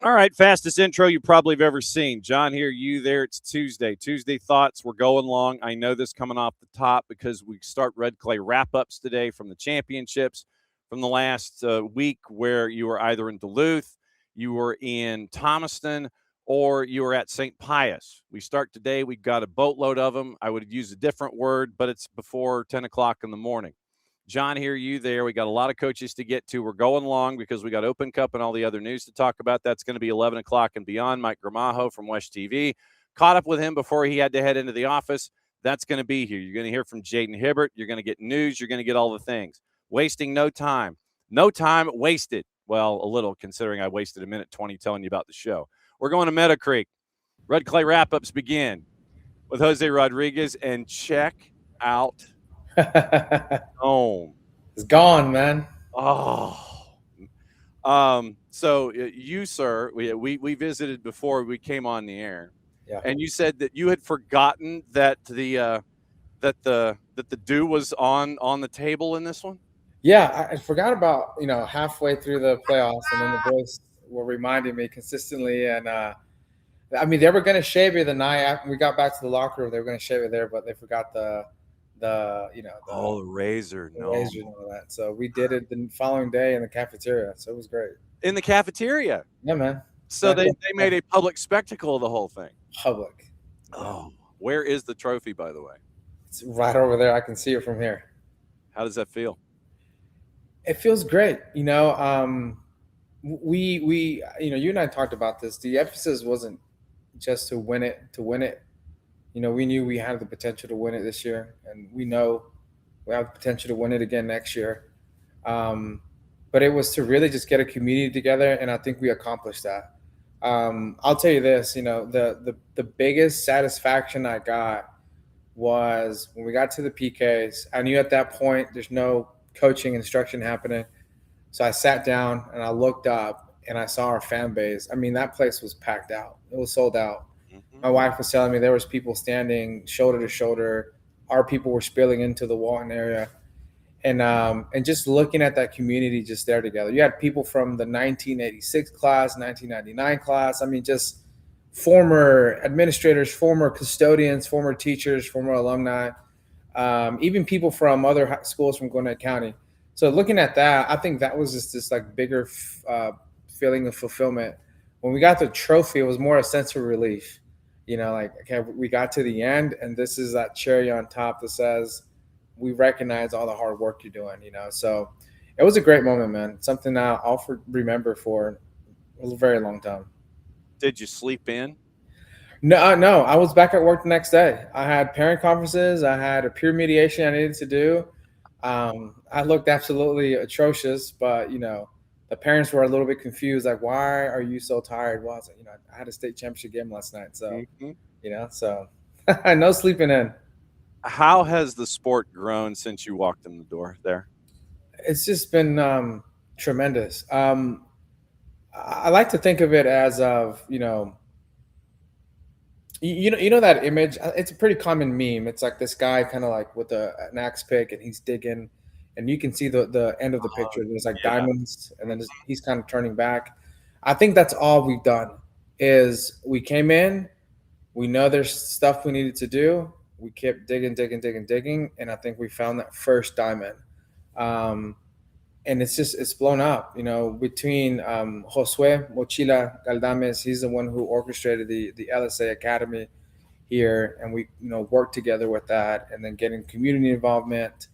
All right, fastest intro you probably have ever seen. John here, you there. It's Tuesday. Tuesday thoughts. We're going long. I know this coming off the top because we start Red Clay wrap-ups today from the championships from the last week where you were either in Duluth, you were in Thomaston, or you were at St. Pius. We start today. We've got a boatload of them. I would use a different word, but it's before 10 o'clock in the morning. John here, you there. We got a lot of coaches to get to. We're going long because we got Open Cup and all the other news to talk about. That's going to be 11 o'clock and beyond. Mike Gramajo from West TV. Caught up with him before he had to head into the office. That's going to be here. You're going to hear from Jaden Hibbert. You're going to get news. You're going to get all the things. Wasting no time. No time wasted. Well, a little, considering I wasted a minute 20 telling you about the show. We're going to Meadowcreek. Red Clay wrap-ups begin with Jose Rodriguez. And check out home. It's gone, man. Oh, so you, sir, we visited before we came on the air, and you said that you had forgotten that the dew was on the table in this one. Yeah, I forgot about halfway through the playoffs, and then the boys were reminding me consistently, and I mean they were going to shave it the night after we got back to the locker room. They were going to shave it there, but they forgot the razor, razor and all that. So we did it the following day in the cafeteria. So it was great. In the cafeteria? Yeah, man. So they made a public spectacle of the whole thing. Public. Oh, where is the trophy, by the way? It's right over there. I can see it from here. How does that feel? It feels great. We you and I talked about this. The emphasis wasn't just to win it. We knew we had the potential to win it this year, and we know we have the potential to win it again next year. But it was to really just get a community together, and I think we accomplished that. I'll tell you this, the biggest satisfaction I got was when we got to the PKs. I knew at that point there's no coaching instruction happening. So I sat down and I looked up and I saw our fan base. I mean, that place was packed out. It was sold out. My wife was telling me there was people standing shoulder to shoulder. Our people were spilling into the Walton area. And just looking at that community just there together. You had people from the 1986 class, 1999 class. I mean, just former administrators, former custodians, former teachers, former alumni, even people from other schools from Gwinnett County. So looking at that, I think that was just this like bigger feeling of fulfillment. When we got the trophy, it was more a sense of relief. Okay, we got to the end, and this is that cherry on top that says we recognize all the hard work you're doing. So it was a great moment, man. Something I'll remember for a very long time. Did you sleep in? No. I was back at work the next day. I had parent conferences. I had a peer mediation I needed to do. I looked absolutely atrocious, but the parents were a little bit confused, like, why are you so tired? Well, I was like, I had a state championship game last night. So, so no sleeping in. How has the sport grown since you walked in the door there? It's just been tremendous. I like to think of it as of, you know that image. It's a pretty common meme. It's like this guy kind of like with an axe pick and he's digging, and you can see the end of the picture. There's like diamonds, and then he's kind of turning back. I think that's all we've done is we came in, we know there's stuff we needed to do. We kept digging, and I think we found that first diamond. And it's blown up, between Josue Mochila Galdames. He's the one who orchestrated the LSA Academy here, and we worked together with that, and then getting community involvement.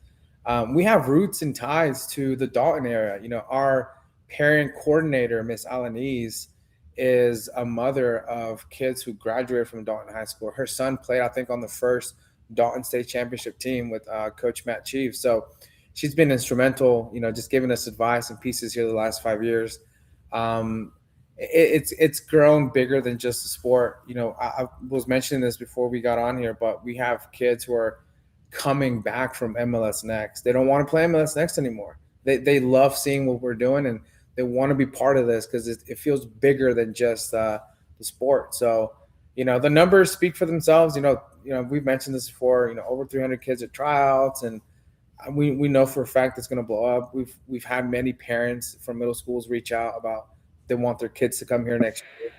We have roots and ties to the Dalton area. Our parent coordinator, Miss Alanese, is a mother of kids who graduated from Dalton High School. Her son played, I think, on the first Dalton State Championship team with Coach Matt Cheaves. So she's been instrumental, just giving us advice and pieces here the last 5 years. It's grown bigger than just the sport. I was mentioning this before we got on here, but we have kids who are coming back from MLS Next. They don't want to play MLS Next anymore. They love seeing what we're doing, and they want to be part of this because it feels bigger than just the sport. So, the numbers speak for themselves. We've mentioned this before. Over 300 kids at tryouts, and we know for a fact it's going to blow up. We've had many parents from middle schools reach out about they want their kids to come here next year.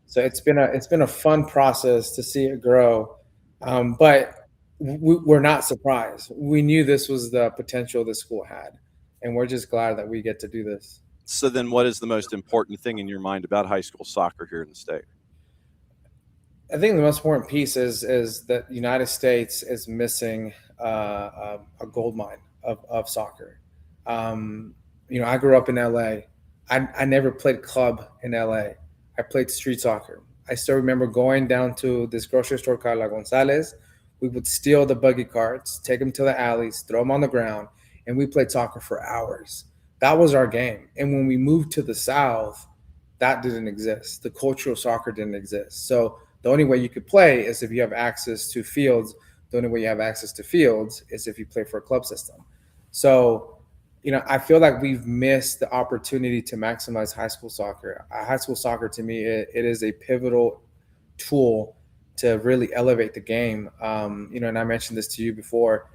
So it's been a fun process to see it grow, but we're not surprised. We knew this was the potential this school had, and we're just glad that we get to do this. So then, what is the most important thing in your mind about high school soccer here in the state? I think the most important piece is that the United States is missing a gold mine of soccer. I grew up in LA. I never played club in LA. I played street soccer. I still remember going down to this grocery store called La Gonzalez. We would steal the buggy carts, take them to the alleys, throw them on the ground, and we played soccer for hours. That was our game. And when we moved to the South, that didn't exist. The cultural soccer didn't exist. So the only way you could play is if you have access to fields. The only way you have access to fields is if you play for a club system. So, I feel like we've missed the opportunity to maximize high school soccer. High school soccer, to me, it is a pivotal tool to really elevate the game. And I mentioned this to you before.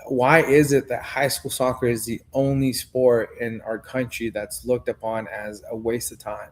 Why is it that high school soccer is the only sport in our country that's looked upon as a waste of time?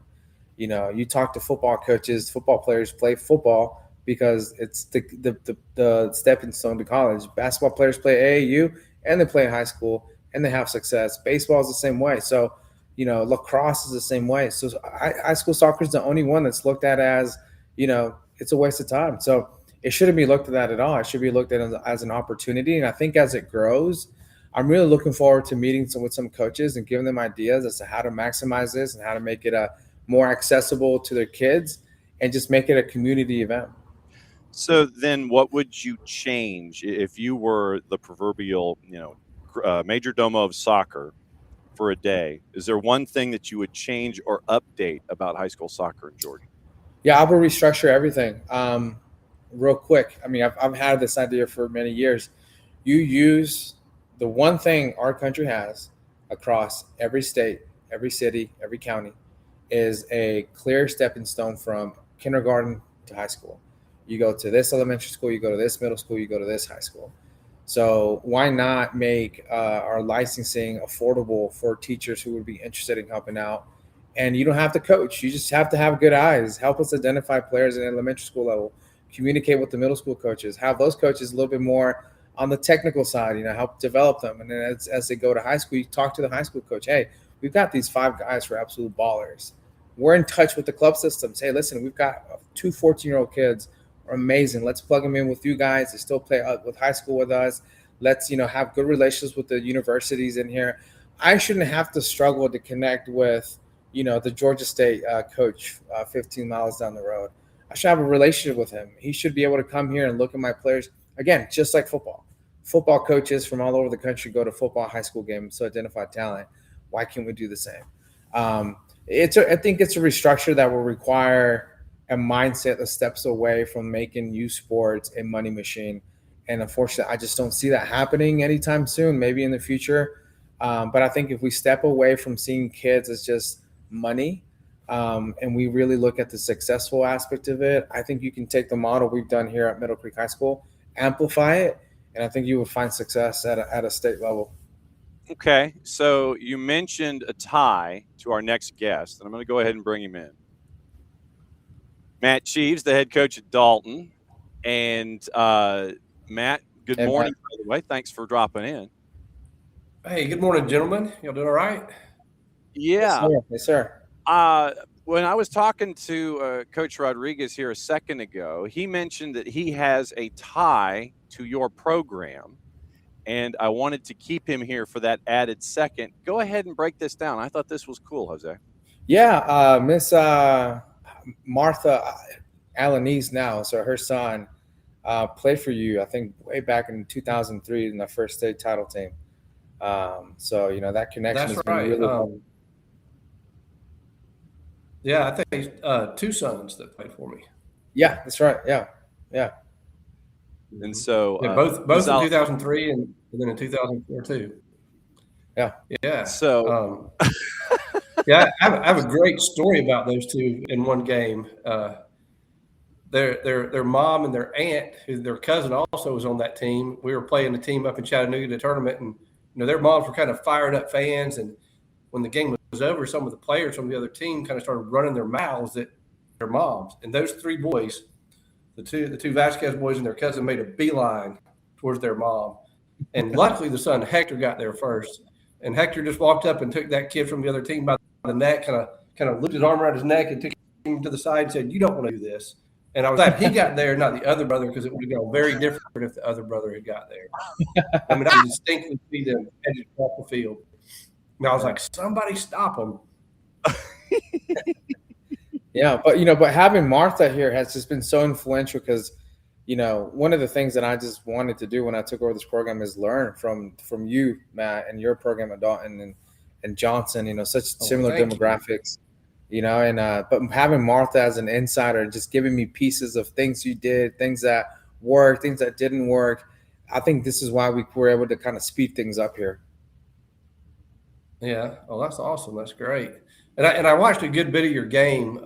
You talk to football coaches, football players play football because it's the stepping stone to college. Basketball players play AAU and they play high school and they have success. Baseball is the same way. So, lacrosse is the same way. So high school soccer is the only one that's looked at as, it's a waste of time. So it shouldn't be looked at all. It should be looked at as an opportunity. And I think as it grows, I'm really looking forward to meeting with some coaches and giving them ideas as to how to maximize this and how to make it more accessible to their kids and just make it a community event. So then what would you change if you were the proverbial, major domo of soccer for a day? Is there one thing that you would change or update about high school soccer in Georgia? Yeah, I will restructure everything real quick. I mean, I've had this idea for many years. You use the one thing our country has across every state, every city, every county is a clear stepping stone from kindergarten to high school. You go to this elementary school, you go to this middle school, you go to this high school. So why not make our licensing affordable for teachers who would be interested in helping out? And you don't have to coach. You just have to have good eyes. Help us identify players at elementary school level. Communicate with the middle school coaches. Have those coaches a little bit more on the technical side, help develop them. And then as they go to high school, you talk to the high school coach. Hey, we've got these 5 guys who are absolute ballers. We're in touch with the club systems. Hey, listen, we've got 2 14-year-old kids are amazing. Let's plug them in with you guys. They still play with high school with us. Let's, have good relations with the universities in here. I shouldn't have to struggle to connect with, the Georgia State coach 15 miles down the road. I should have a relationship with him. He should be able to come here and look at my players. Again, just like football. Football coaches from all over the country go to football high school games to identify talent. Why can't we do the same? I think it's a restructure that will require a mindset that steps away from making youth sports a money machine. And unfortunately, I just don't see that happening anytime soon, maybe in the future. But I think if we step away from seeing kids as just money and we really look at the successful aspect of it, I think you can take the model we've done here at Meadowcreek High School, amplify it, and I think you would find success at a state level. Okay, so you mentioned a tie to our next guest, and I'm going to go ahead and bring him in. Matt Cheaves, the head coach at Dalton. And Matt, good morning, by the way. Thanks for dropping in. Hey, good morning, gentlemen. Y'all doing all right? Yeah. Yes, sir. When I was talking to Coach Rodriguez here a second ago, he mentioned that he has a tie to your program, and I wanted to keep him here for that added second. Go ahead and break this down. I thought this was cool, Jose. Yeah, Miss Martha Alanese now, so her son played for you, I think, way back in 2003 in the first state title team. So, that connection has been really yeah, I think 2 sons that played for me. Yeah, that's right. Yeah. And so both in 2003 and then in 2004 too. Yeah. So yeah, I have a great story about those 2 in one game. Their mom and their aunt, who their cousin also was on that team. We were playing the team up in Chattanooga, the tournament, and their moms were kind of fired up fans, and when the game was over, some of the players from the other team kind of started running their mouths at their moms. And those three boys, the two Vasquez boys and their cousin, made a beeline towards their mom. And luckily the son Hector got there first. And Hector just walked up and took that kid from the other team by the neck, kind of looped his arm around his neck and took him to the side and said, "You don't want to do this." And I was glad he got there, not the other brother, because it would have gone very different if the other brother had got there. I mean, I could distinctly see them headed off the field. And I was like, somebody stop them. Yeah, but having Martha here has just been so influential because, one of the things that I just wanted to do when I took over this program is learn from you, Matt, and your program at Dalton and Johnson, such similar demographics, but having Martha as an insider, just giving me pieces of things you did, things that worked, things that didn't work. I think this is why we were able to kind of speed things up here. Yeah. Oh, that's awesome. That's great. And I watched a good bit of your game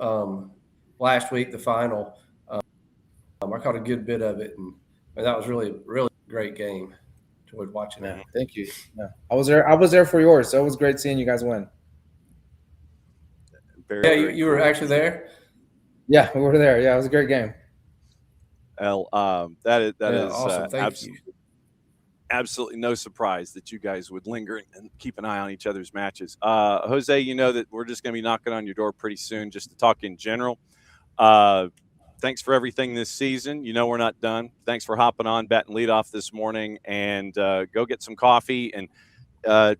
last week, the final. I caught a good bit of it, and that was really, really great game. Enjoyed watching that. Thank you. Yeah. I was there for yours, so it was great seeing you guys win. You were actually there? Yeah, we were there. Yeah, it was a great game. Well, that is awesome. Thank you. Absolutely no surprise that you guys would linger and keep an eye on each other's matches. Jose, you know that we're just going to be knocking on your door pretty soon just to talk in general. Thanks for everything this season. We're not done. Thanks for hopping on, batting leadoff this morning, and go get some coffee. And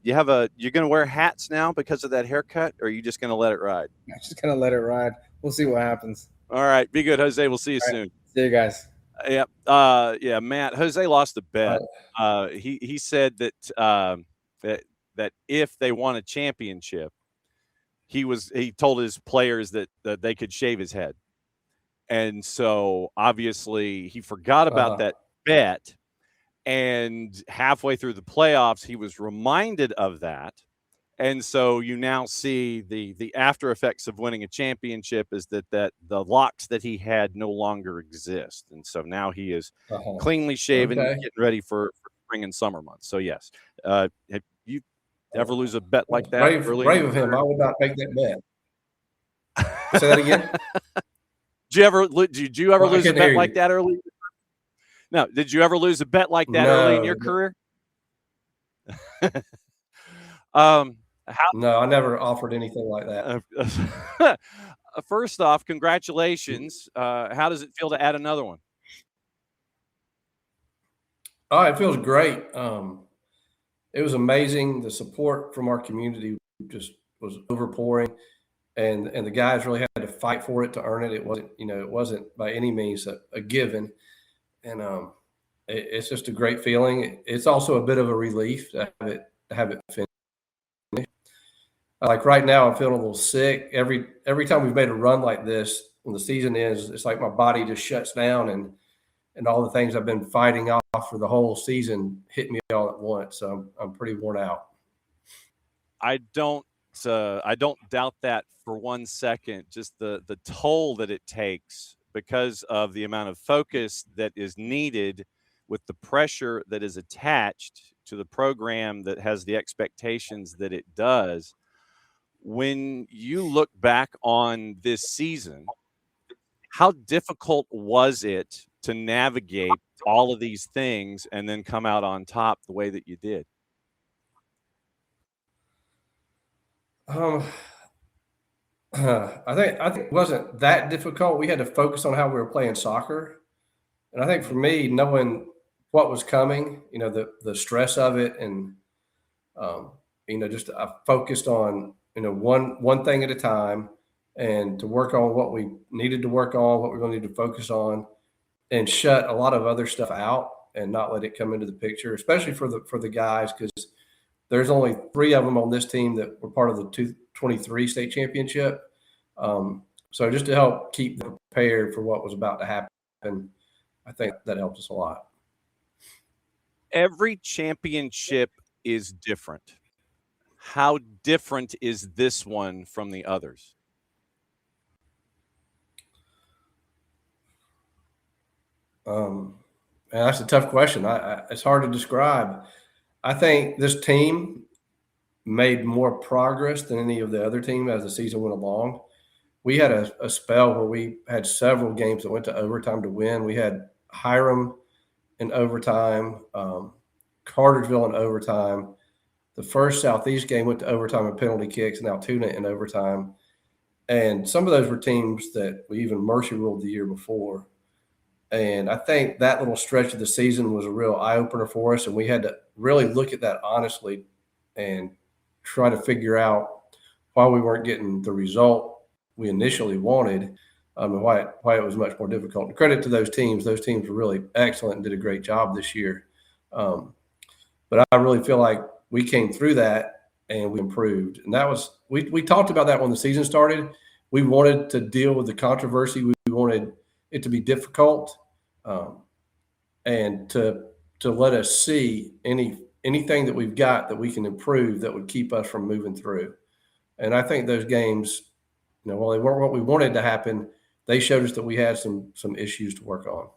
you're going to wear hats now because of that haircut, or are you just going to let it ride? I'm just going to let it ride. We'll see what happens. All right. Be good, Jose. We'll see you soon. See you guys. Yep. Yeah, Matt, Jose lost a bet. He said that if they won a championship, he told his players that they could shave his head. And so obviously he forgot about that bet. And halfway through the playoffs, he was reminded of that. And so you now see the after effects of winning a championship is that the locks that he had no longer exist. And so now he is cleanly shaven, getting ready for spring and summer months. So, yes. Have you ever lose a bet like that? Brave of him. I would not make that bet. Say that again? Did you ever lose a bet like that early? No. Did you ever lose a bet like that early in your career? No, I never offered anything like that. First off, congratulations. How does it feel to add another one? Oh, it feels great. It was amazing. The support from our community just was overpouring, and the guys really had to fight for it to earn it. It wasn't by any means a given, and it's just a great feeling. It's also a bit of a relief to have it finished. Like right now, I'm feeling a little sick. Every time we've made a run like this, when the season ends, it's like my body just shuts down, and all the things I've been fighting off for the whole season hit me all at once. So I'm pretty worn out. I don't doubt that for 1 second. Just the toll that it takes because of the amount of focus that is needed with the pressure that is attached to the program that has the expectations that it does. When you look back on this season, how difficult was it to navigate all of these things and then come out on top the way that you did? I think it wasn't that difficult. We had to focus on how we were playing soccer. And I think for me, knowing what was coming, the stress of it, and just I focused on one thing at a time, and to work on what we needed to work on, what we're going to need to focus on, and shut a lot of other stuff out and not let it come into the picture, especially for the guys, because there's only 3 of them on this team that were part of the 2023 state championship. So just to help keep them prepared for what was about to happen, I think that helped us a lot. Every championship is different. How different is this one from the others? And that's a tough question. It's hard to describe. I think this team made more progress than any of the other team as the season went along. We had a spell where we had several games that went to overtime to win. We had Hiram in overtime, Cartersville in overtime. The first Southeast game went to overtime and penalty kicks, and Altoona in overtime. And some of those were teams that we even mercy ruled the year before. And I think that little stretch of the season was a real eye-opener for us, and we had to really look at that honestly and try to figure out why we weren't getting the result we initially wanted, and why it was much more difficult. And credit to those teams. Those teams were really excellent and did a great job this year. But I really feel like we came through that and we improved. And that was we talked about that when the season started. We wanted to deal with the controversy. We wanted it to be difficult, and to let us see anything that we've got that we can improve that would keep us from moving through. And I think those games, while they weren't what we wanted to happen, they showed us that we had some issues to work on.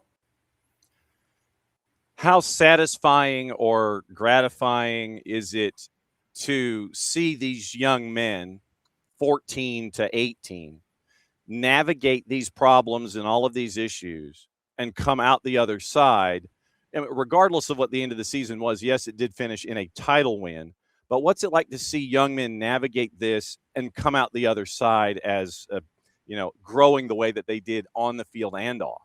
How satisfying or gratifying is it to see these young men, 14 to 18, navigate these problems and all of these issues and come out the other side? And regardless of what the end of the season was, yes, it did finish in a title win, but what's it like to see young men navigate this and come out the other side as, growing the way that they did on the field and off?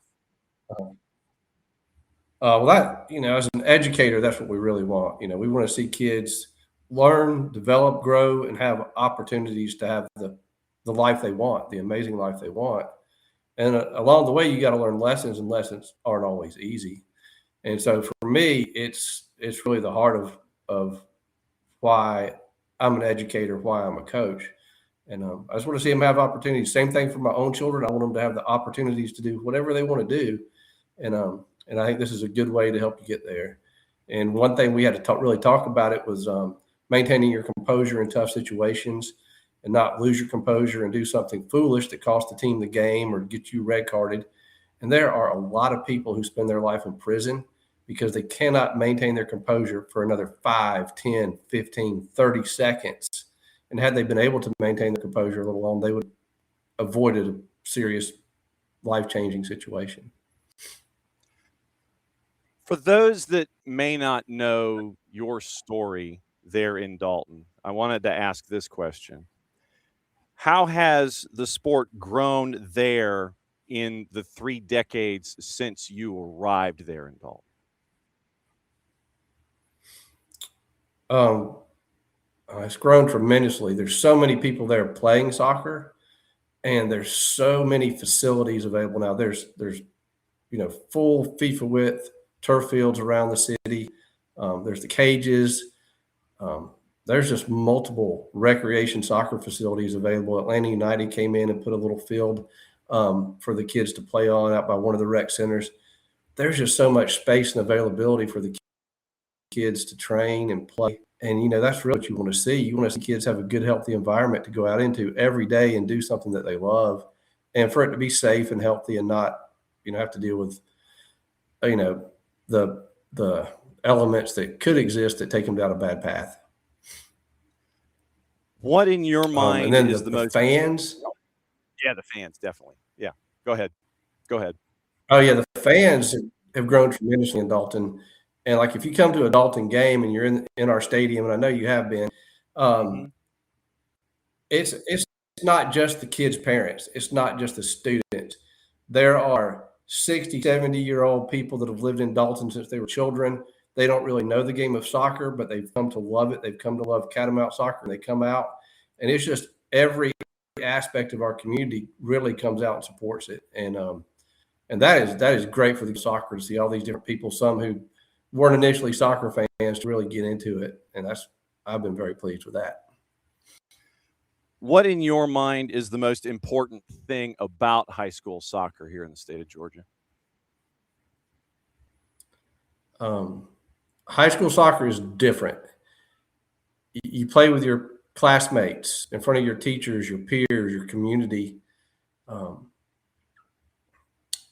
Well, that, as an educator, that's what we really want. We want to see kids learn, develop, grow, and have opportunities to have the life they want, the amazing life they want. And along the way, you got to learn lessons, and lessons aren't always easy. And so for me, it's really the heart of why I'm an educator, why I'm a coach. And I just want to see them have opportunities. Same thing for my own children. I want them to have the opportunities to do whatever they want to do. And I think this is a good way to help you get there. And one thing we had to really talk about it was maintaining your composure in tough situations and not lose your composure and do something foolish that cost the team the game or get you red carded. And there are a lot of people who spend their life in prison because they cannot maintain their composure for another 5, 10, 15, 30 seconds. And had they been able to maintain their composure a little longer, they would have avoided a serious life-changing situation. For those that may not know your story there in Dalton, I wanted to ask this question. How has the sport grown there in the 3 decades since you arrived there in Dalton? It's grown tremendously. There's so many people there playing soccer, and there's so many facilities available now. There's full FIFA width turf fields around the city. There's the cages. There's just multiple recreation soccer facilities available. Atlanta United came in and put a little field for the kids to play on out by one of the rec centers. There's just so much space and availability for the kids to train and play. And, that's really what you want to see. You want to see kids have a good, healthy environment to go out into every day and do something that they love, and for it to be safe and healthy and not, have to deal with, the elements that could exist that take them down a bad path. What in your mind and then is the most fans? Yeah, the fans, definitely. Yeah, go ahead. Oh yeah, the fans have grown tremendously in Dalton. And like if you come to a Dalton game and you're in our stadium, and I know you have been, it's not just the kids' parents. It's not just the students. There are 60, 70-year-old people that have lived in Dalton since they were children. They don't really know the game of soccer, but they've come to love it. They've come to love Catamount soccer, and they come out. And it's just every aspect of our community really comes out and supports it. And that is great for the soccer to see all these different people, some who weren't initially soccer fans, to really get into it. And I've been very pleased with that. What in your mind is the most important thing about high school soccer here in the state of Georgia? High school soccer is different. You play with your classmates, in front of your teachers, your peers, your community. And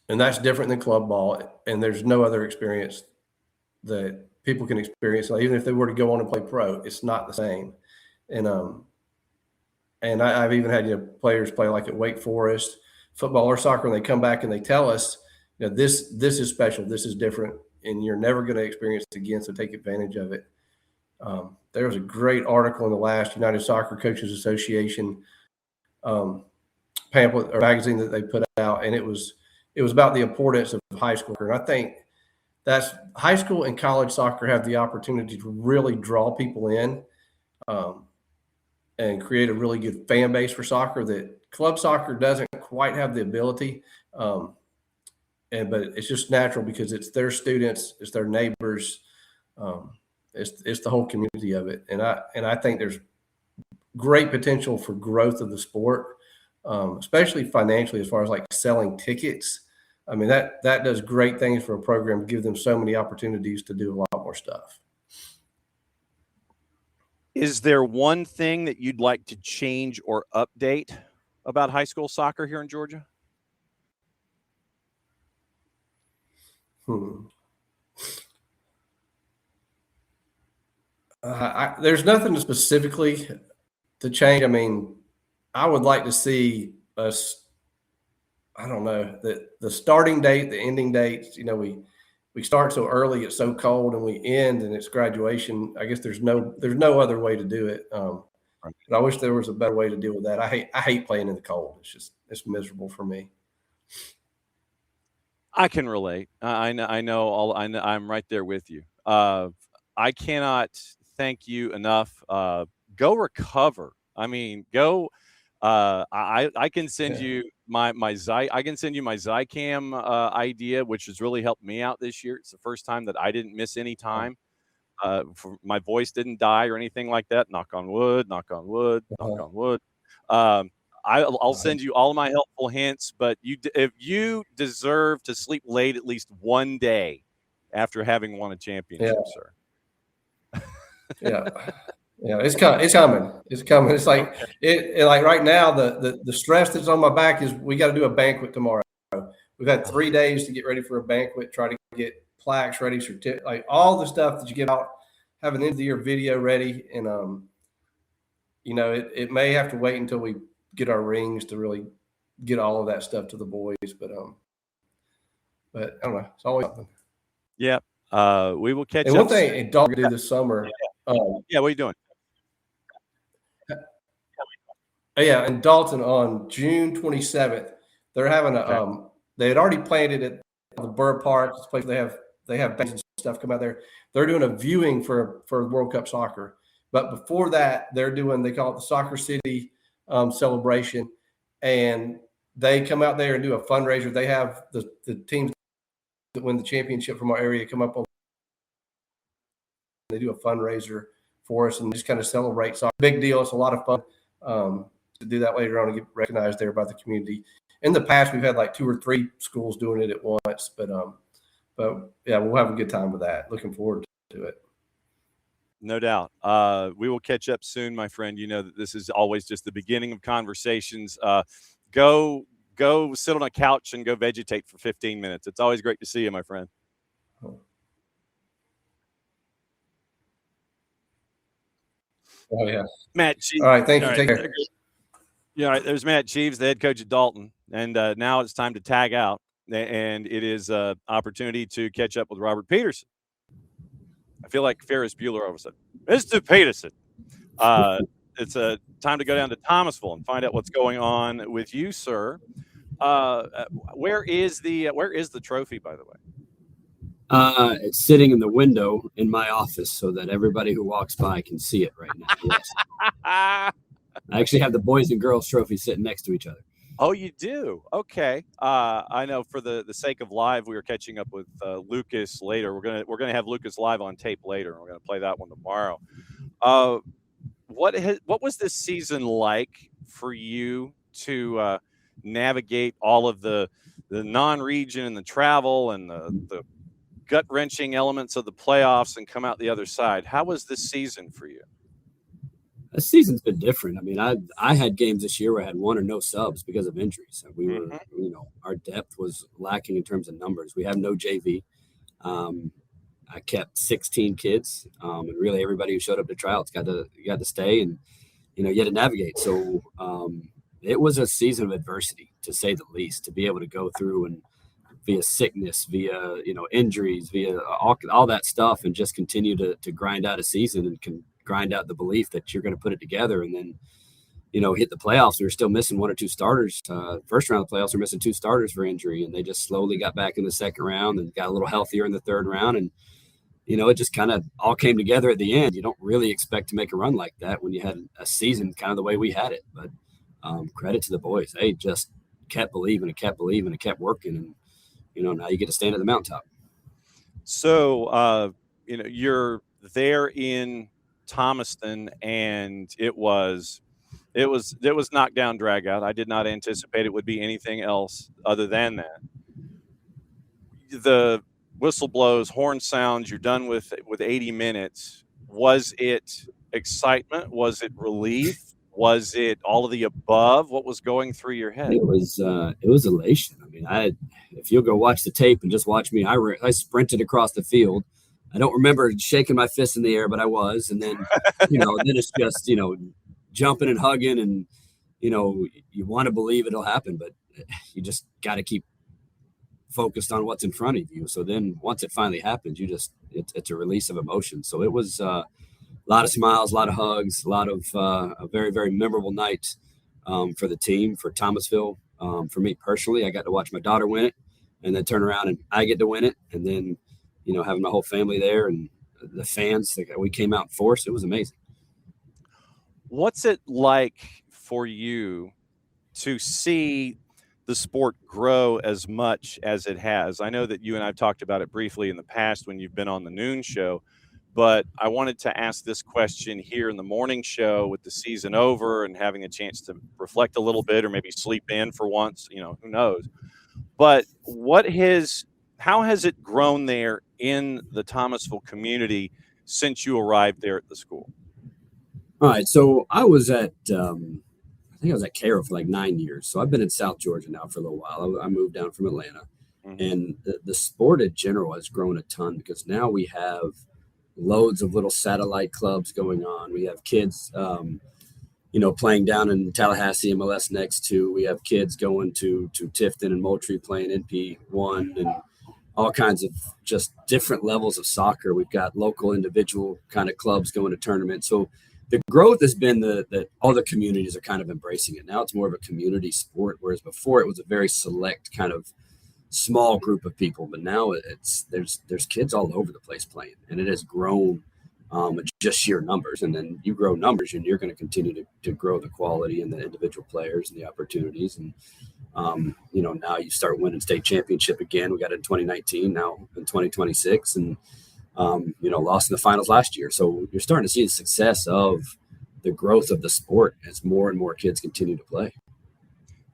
that's different than club ball. And there's no other experience that people can experience. Like, even if they were to go on and play pro, it's not the same. And I've even had players play like at Wake Forest, football or soccer, and they come back and they tell us, this is special, this is different, and you're never going to experience it again. So take advantage of it. There was a great article in the last United Soccer Coaches Association pamphlet or magazine that they put out, and it was about the importance of high school. And I think that's high school and college soccer have the opportunity to really draw people in and create a really good fan base for soccer that club soccer doesn't quite have the ability. But it's just natural because it's their students, it's their neighbors, it's the whole community of it. And I think there's great potential for growth of the sport, especially financially, as far as like selling tickets. I mean, that does great things for a program, give them so many opportunities to do a lot more stuff. Is there one thing that you'd like to change or update about high school soccer here in Georgia? There's nothing specifically to change. I mean, I would like to see us, I don't know, the starting date, the ending dates, we start so early, it's so cold, and we end and it's graduation. I guess there's no other way to do it. But I wish there was a better way to deal with that. I hate playing in the cold. It's miserable for me. I can relate. I'm right there with you. I cannot thank you enough. Go recover. I mean, go. I can send you my Zycam idea, which has really helped me out this year. It's the first time that I didn't miss any time. My voice didn't die or anything like that. Knock on wood. Knock on wood. Knock on wood. I'll send you all of my helpful hints. But if you deserve to sleep late at least one day after having won a championship, sir. Yeah. Yeah, it's coming. It's coming. It's like like right now, the stress that's on my back is we got to do a banquet tomorrow. We've had 3 days to get ready for a banquet, try to get plaques ready, like all the stuff that you give out, have an end of the year video ready, and it may have to wait until we get our rings to really get all of that stuff to the boys, but I don't know. It's always something. Yeah. We will catch up. And one thing, and Dalton do this summer. What are you doing? Yeah, and Dalton on June 27th, they're having they had already planned it at the Burr Park. This place they have bands and stuff come out there. They're doing a viewing for World Cup soccer, but before that, they call it the Soccer City celebration, and they come out there and do a fundraiser. They have the teams that win the championship from our area come up on. They do a fundraiser for us and just kind of celebrate soccer. Big deal. It's a lot of fun. To do that later on and get recognized there by the community. In the past, we've had like 2 or 3 schools doing it at once, but yeah, we'll have a good time with that. Looking forward to it. No doubt. We will catch up soon, my friend. You know that this is always just the beginning of conversations. Go sit on a couch and go vegetate for 15 minutes. It's always great to see you, my friend. Oh yeah, Matt. Cheaves. All right, thank you. Take care. Yeah, all right. There's Matt Cheaves, the head coach at Dalton, and now it's time to tag out, and it is an opportunity to catch up with Robert Peterson. I feel like Ferris Bueller all of a sudden. Mr. Peterson, it's a time to go down to Thomasville and find out what's going on with you, sir. Where is the trophy, by the way? It's sitting in the window in my office so that everybody who walks by can see it right now. Yes. I actually have the boys and girls trophy sitting next to each other. Oh, you do? Okay. I know for the sake of live, we were catching up with Lucas later. We're gonna have Lucas live on tape later, and we're gonna play that one tomorrow. What was this season like for you to navigate all of the non-region and the travel and the gut-wrenching elements of the playoffs and come out the other side? How was this season for you? The season's been different. I mean, I had games this year where I had 1 or no subs because of injuries. We were, our depth was lacking in terms of numbers. We have no JV. I kept 16 kids, and really everybody who showed up to tryouts got to stay. And you had to navigate. So it was a season of adversity, to say the least, to be able to go through and via sickness, via, injuries, via all that stuff, and just continue to grind out a season and can grind out the belief that you're going to put it together. And then, hit the playoffs. We were still missing one or two starters. First round of the playoffs, we're missing two starters for injury, and they just slowly got back in the second round and got a little healthier in the third round. And, it just kind of all came together at the end. You don't really expect to make a run like that when you had a season kind of the way we had it. But credit to the boys. They just kept believing and kept working. And, now you get to stand at the mountaintop. So, you're there in Thomaston, and it was knockdown, drag out. I did not anticipate it would be anything else other than that. The whistle blows, horn sounds, you're done with 80 minutes. Was it excitement? Was it relief? Was it all of the above? What was going through your head? It was elation. I mean, if you'll go watch the tape and just watch me, I sprinted across the field. I don't remember shaking my fist in the air, but I was. And then, then it's just, jumping and hugging, and, you want to believe it'll happen, but you just got to keep focused on what's in front of you. So then once it finally happens, it's a release of emotion. So it was a lot of smiles, a lot of hugs, a lot of a very, very memorable night for the team, for Thomasville. For me personally, I got to watch my daughter win it, and then turn around and I get to win it. And then, having my whole family there and the fans, we came out in force. It was amazing. What's it like for you to see the sport grow as much as it has? I know that you and I have talked about it briefly in the past when you've been on the noon show, but I wanted to ask this question here in the morning show with the season over and having a chance to reflect a little bit, or maybe sleep in for once, who knows. But how has it grown there in the Thomasville community since you arrived there at the school? All right. So I was at, I think I was at Cairo for like 9 years. So I've been in South Georgia now for a little while. I moved down from Atlanta, and the sport in general has grown a ton, because now we have loads of little satellite clubs going on. We have kids, playing down in Tallahassee, MLS next to. We have kids going to Tifton and Moultrie playing NP1, and all kinds of just different levels of soccer. We've got local individual kind of clubs going to tournaments. So the growth has been that all the communities are kind of embracing it. Now it's more of a community sport, whereas before it was a very select kind of small group of people. But now there's kids all over the place playing, and it has grown just sheer numbers. And then you grow numbers, and you're going to continue to grow the quality and the individual players and the opportunities. And now you start winning state championship again. We got it in 2019, now in 2026, and lost in the finals last year. So you're starting to see the success of the growth of the sport as more and more kids continue to play.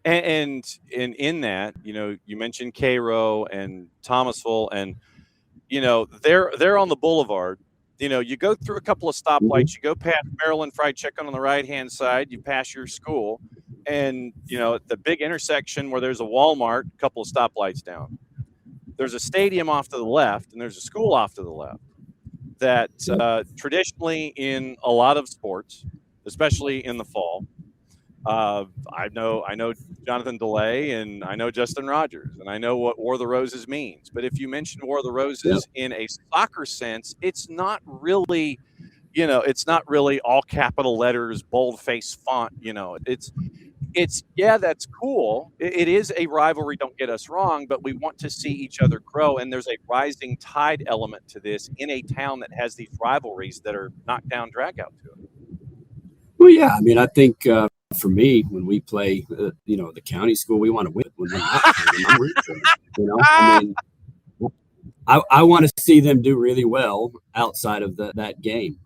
And in that, you mentioned Cairo and Thomasville, and, they're on the boulevard. You go through a couple of stoplights, you go past Maryland Fried Chicken on the right-hand side, you pass your school, and, at the big intersection where there's a Walmart, a couple of stoplights down, there's a stadium off to the left, and there's a school off to the left that traditionally in a lot of sports, especially in the fall, I know Jonathan DeLay, and I know Justin Rogers, and I know what War of the Roses means. But if you mention War of the Roses in a soccer sense, it's not really, all capital letters, bold-faced font. It's that's cool. It is a rivalry, don't get us wrong, but we want to see each other grow. And there's a rising tide element to this in a town that has these rivalries that are knockdown, drag out to it. Well, yeah. I mean, I think for me, when we play, the county school, we want to win. When they're not playing, I'm rooting for them, I mean, I want to see them do really well outside of that game.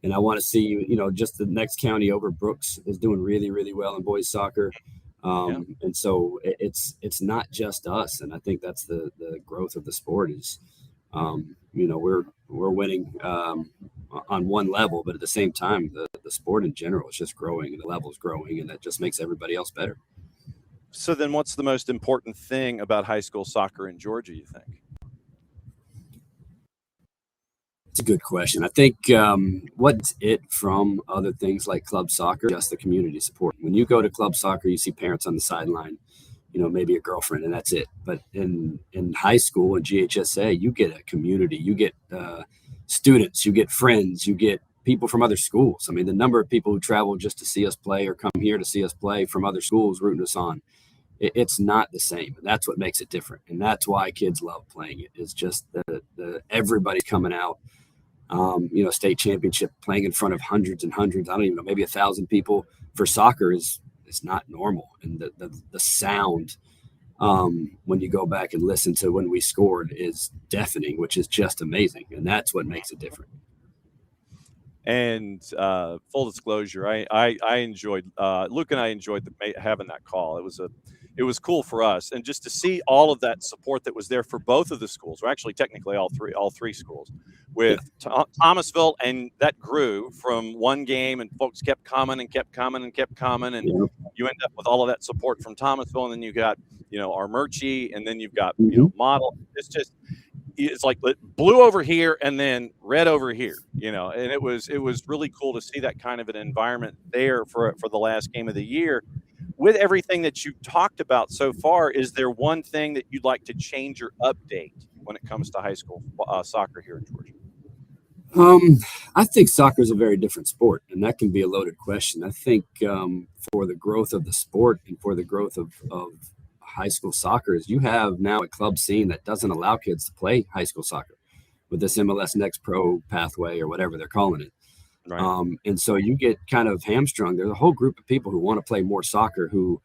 And I want to see, just the next county over, Brooks, is doing really, really well in boys soccer. And so it's not just us. And I think that's the growth of the sport is, we're winning on one level, but at the same time, the sport in general is just growing, and the level is growing, and that just makes everybody else better. So then what's the most important thing about high school soccer in Georgia, you think? It's a good question. I think what's it from other things like club soccer, just the community support. When you go to club soccer, you see parents on the sideline, maybe a girlfriend, and that's it. But in high school and GHSA, you get a community, you get students, you get friends, you get people from other schools. I mean, the number of people who travel just to see us play or come here to see us play from other schools rooting us on, it's not the same. And that's what makes it different. And that's why kids love playing it. It's just the everybody coming out. State championship, playing in front of hundreds and hundreds, I don't even know, maybe 1,000 people for soccer is not normal. And the sound, when you go back and listen to when we scored, is deafening, which is just amazing. And that's what makes it different. And full disclosure, I enjoyed Luke and I enjoyed having that call. It was cool for us, and just to see all of that support that was there for both of the schools, or actually technically all three schools, with Thomasville, and that grew from one game, and folks kept coming, and you end up with all of that support from Thomasville, and then you got our Murchie, and then you've got Model. It's like blue over here and then red over here, and it was really cool to see that kind of an environment there for the last game of the year. With everything that you talked about so far, is there one thing that you'd like to change or update when it comes to high school soccer here in Georgia? I think soccer is a very different sport, and that can be a loaded question. I think for the growth of the sport and for the growth of high school soccer, is you have now a club scene that doesn't allow kids to play high school soccer with this MLS Next Pro pathway or whatever they're calling it. Right. And so you get kind of hamstrung. There's a whole group of people who want to play more soccer who,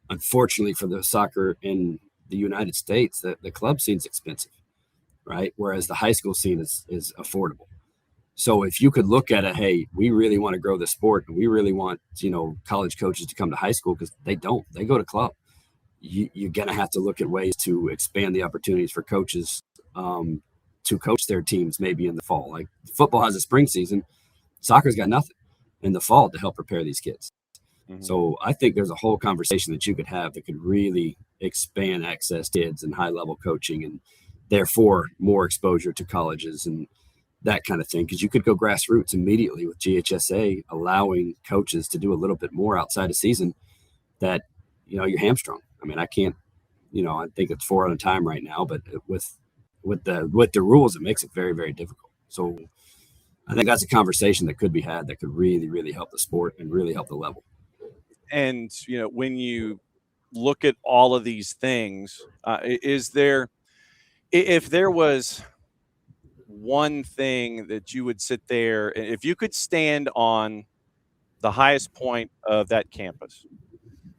unfortunately for the soccer in the United States, the club scene is expensive, right? Whereas the high school scene is affordable. So if you could look at it, hey, we really want to grow the sport, and we really want, college coaches to come to high school, because they go to club. You're going to have to look at ways to expand the opportunities for coaches to coach their teams maybe in the fall. Like football has a spring season. Soccer's got nothing in the fall to help prepare these kids. Mm-hmm. So I think there's a whole conversation that you could have that could really expand access to kids and high-level coaching, and therefore more exposure to colleges and that kind of thing. Because you could go grassroots immediately with GHSA, allowing coaches to do a little bit more outside of season that, you're hamstrung. I mean, I can't, I think it's 4 at a time right now, but with the rules, it makes it very, very difficult. So I think that's a conversation that could be had that could really, really help the sport and really help the level. And, when you look at all of these things, if there was one thing that you would sit there, if you could stand on the highest point of that campus,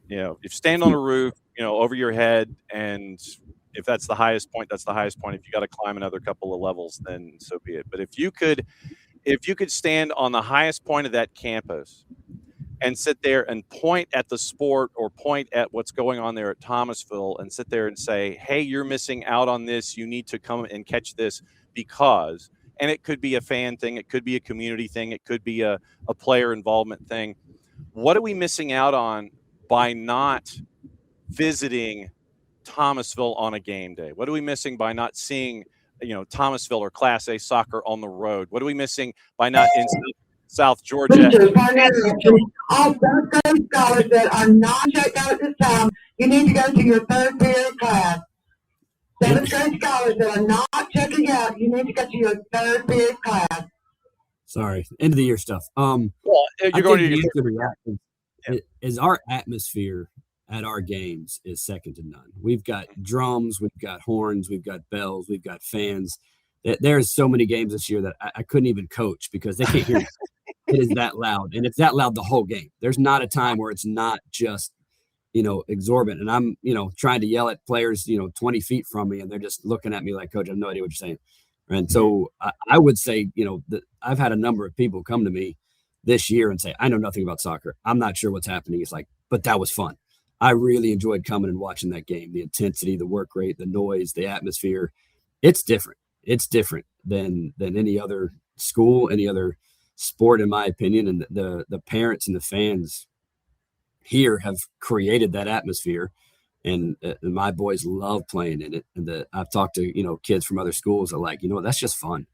if you stand on a roof, over your head, and if that's the highest point, that's the highest point. If you got to climb another couple of levels, then so be it. But if you could stand on the highest point of that campus and sit there and point at the sport or point at what's going on there at Thomasville and sit there and say, hey, you're missing out on this. You need to come and catch this because, and it could be a fan thing. It could be a community thing. It could be a player involvement thing. What are we missing out on by not visiting Thomasville on a game day? What are we missing by not seeing, Thomasville or Class A soccer on the road? What are we missing by not in South Georgia? All those scholars that are not checked out at this time, you need to go to your third period class. 7th grade scholars that are not checking out, you need to go to your third period class. Sorry, end of the year stuff. Well, you're going to is our atmosphere at our games is second to none. We've got drums, we've got horns, we've got bells, we've got fans. There's so many games this year that I couldn't even coach because they can't hear me. It is that loud, and it's that loud the whole game. There's not a time where it's not just, exorbitant. And I'm, trying to yell at players, 20 feet from me, and they're just looking at me like, Coach, I have no idea what you're saying. And so I would say, that I've had a number of people come to me this year and say, I know nothing about soccer. I'm not sure what's happening. It's like, but that was fun. I really enjoyed coming and watching that game. The intensity, the work rate, the noise, the atmosphere. It's different. It's different than any other school, any other sport, in my opinion. And the parents and the fans here have created that atmosphere. And my boys love playing in it. And I've talked to, kids from other schools that are like, that's just fun.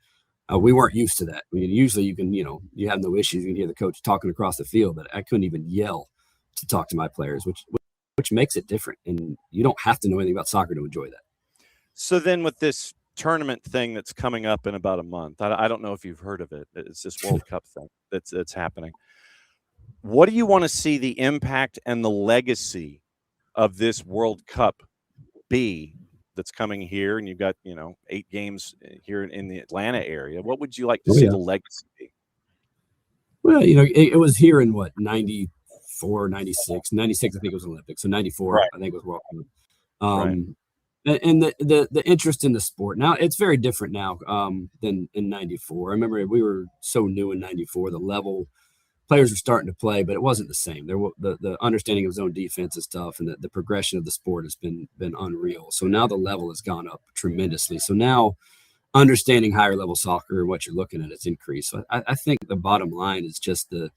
We weren't used to that. I mean, usually you can, you have no issues. You can hear the coach talking across the field, but I couldn't even yell to talk to my players, which makes it different. And you don't have to know anything about soccer to enjoy that. So then with this tournament thing that's coming up in about a month, I don't know if you've heard of it. It's this World Cup thing that's happening. What do you want to see the impact and the legacy of this World Cup be that's coming here? And you've got, 8 games here in the Atlanta area. What would you like to see the legacy be? Well, it was here in 94, 96. 96, I think it was Olympics. So 94, right. I think it was World Cup. Right. And the interest in the sport now, it's very different now than in 94. I remember we were so new in 94. The level players were starting to play, but it wasn't the same. The understanding of zone defense and stuff, and the progression of the sport has been unreal. So now the level has gone up tremendously. So now understanding higher level soccer and what you're looking at, it's increased. So I think the bottom line is just the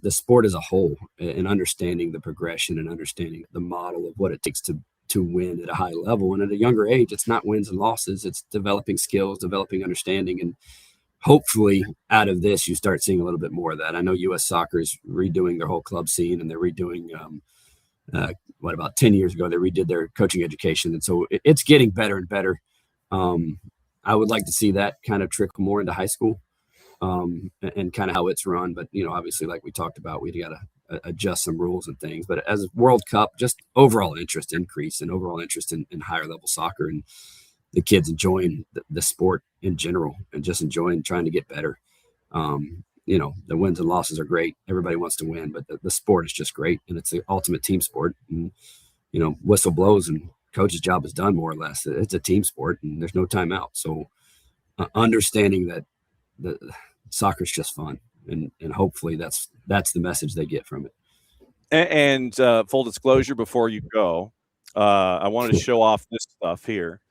sport as a whole, and understanding the progression and understanding the model of what it takes to win at a high level. And at a younger age, it's not wins and losses. It's developing skills, developing understanding. And hopefully out of this, you start seeing a little bit more of that. I know U.S. Soccer is redoing their whole club scene, and they're redoing, about 10 years ago, they redid their coaching education. And so it's getting better and better. I would like to see that kind of trickle more into high school and kind of how it's run. But, obviously, like we talked about, we got to adjust some rules and things. But as World Cup, just overall interest increase and overall interest in higher level soccer, and the kids enjoying the sport in general and just enjoying trying to get better. The wins and losses are great. Everybody wants to win, but the sport is just great. And it's the ultimate team sport. And, whistle blows and coach's job is done, more or less. It's a team sport and there's no timeout. So understanding that the soccer's just fun. And hopefully that's the message they get from it. And full disclosure before you go, I wanted to show off this stuff here.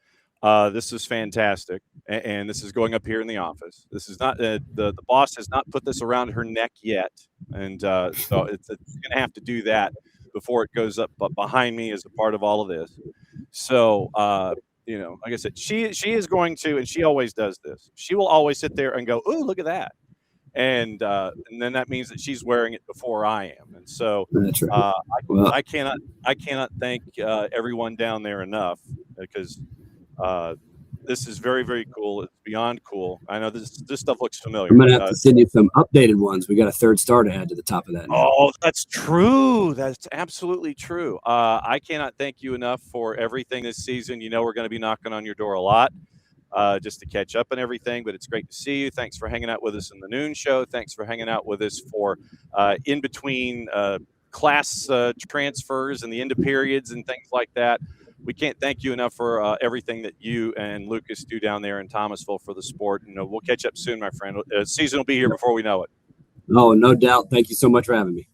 This is fantastic, and this is going up here in the office. This is not the boss has not put this around her neck yet, and so it's going to have to do that before it goes up behind me as a part of all of this. So, like I said, she is going to, and she always does this. She will always sit there and go, "Ooh, look at that." And then that means that she's wearing it before I am, and so I cannot thank everyone down there enough, because this is very, very cool. It's beyond cool. I know this stuff looks familiar. I'm gonna have to send you some updated ones. We got a third star to add to the top of that. Oh, that's true. That's absolutely true. I cannot thank you enough for everything this season. We're going to be knocking on your door a lot. Just to catch up and everything, but it's great to see you. Thanks for hanging out with us in the noon show. Thanks for hanging out with us for in between class transfers and the end of periods and things like that. We can't thank you enough for everything that you and Lucas do down there in Thomasville for the sport. And we'll catch up soon, my friend. Season will be here before we know it. Oh, no doubt. Thank you so much for having me.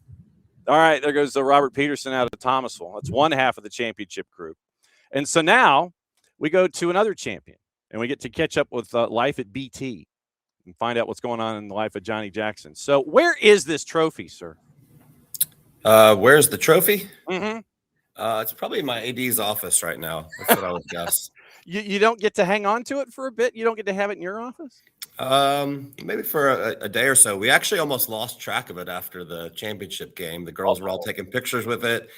All right, there goes Robert Peterson out of Thomasville. That's one half of the championship group. And so now we go to another champion. And we get to catch up with life at BT and find out what's going on in the life of Johnny Jackson. So where is this trophy, sir? Where's the trophy? Mm-hmm. It's probably in my AD's office right now. That's what I would guess. You don't get to hang on to it for a bit? You don't get to have it in your office? Maybe for a day or so. We actually almost lost track of it after the championship game. The girls were all taking pictures with it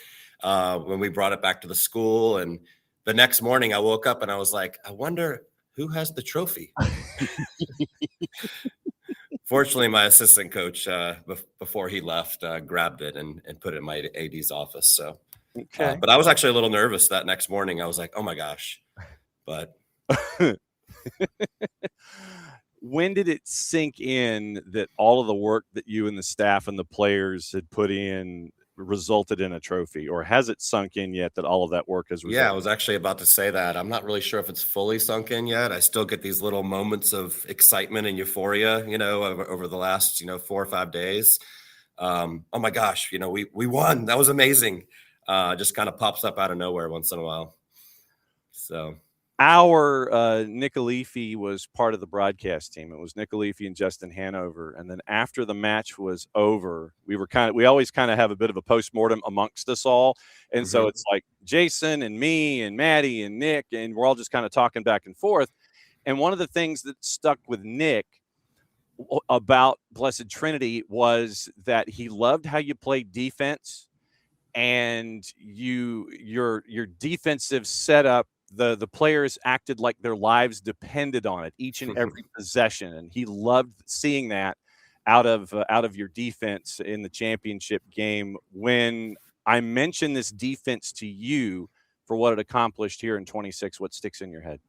when we brought it back to the school. And the next morning I woke up and I was like, I wonder who has the trophy? Fortunately, my assistant coach, before he left, grabbed it and put it in my AD's office. So, okay. But I was actually a little nervous that next morning. I was like, oh my gosh. But when did it sink in that all of the work that you and the staff and the players had put in resulted in a trophy, or has it sunk in yet that all of that work has resulted? Yeah, I was actually about to say that. I'm not really sure if it's fully sunk in yet. I still get these little moments of excitement and euphoria, over the last, 4 or 5 days. Oh my gosh, we won. That was amazing. Just kind of pops up out of nowhere once in a while. So our Nick Alifi was part of the broadcast team. It was Nick Alifi and Justin Hanover. And then after the match was over, we always kind of have a bit of a postmortem amongst us all. And so it's like Jason and me and Maddie and Nick, and we're all just kind of talking back and forth. And one of the things that stuck with Nick about Blessed Trinity was that he loved how you played defense, and your defensive setup. The players acted like their lives depended on it, each and every possession, and he loved seeing that out of your defense in the championship game. When I mentioned this defense to you for what it accomplished here in 26, what sticks in your head?